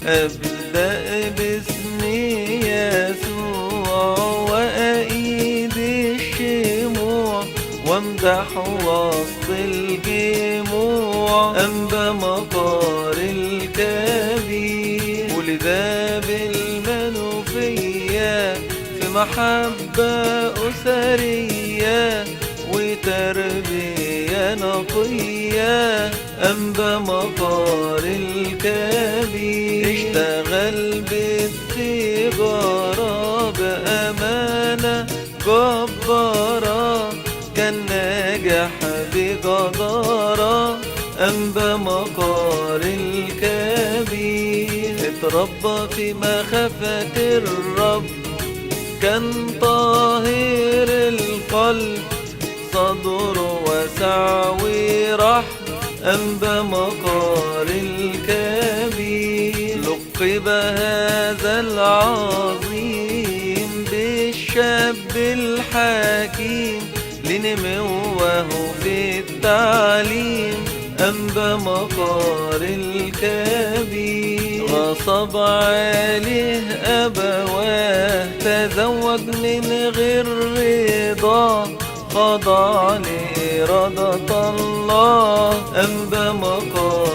أبدأ باسم يسوع وأعيد الشموع وامدح وسط الجموع أنبا مطار الكبير ولد بالمنوفية في محبة أسرية وتربية نقية أنبا مطار الكبير اشتغل بالتجارة بأمانة جبارة كان ناجح بجدارة أنبا مطار الكبير اتربى في مخافة الرب كان طاهر القلب صدره واسع ورحب أنبا مطار الكبير لقب هذا العظيم بالشاب الحكيم لنموه في التعليم أنبا مطار الكبير غصب عليه أبواه تزوج من غير رضا خضع لإرادة الله أنبا مطار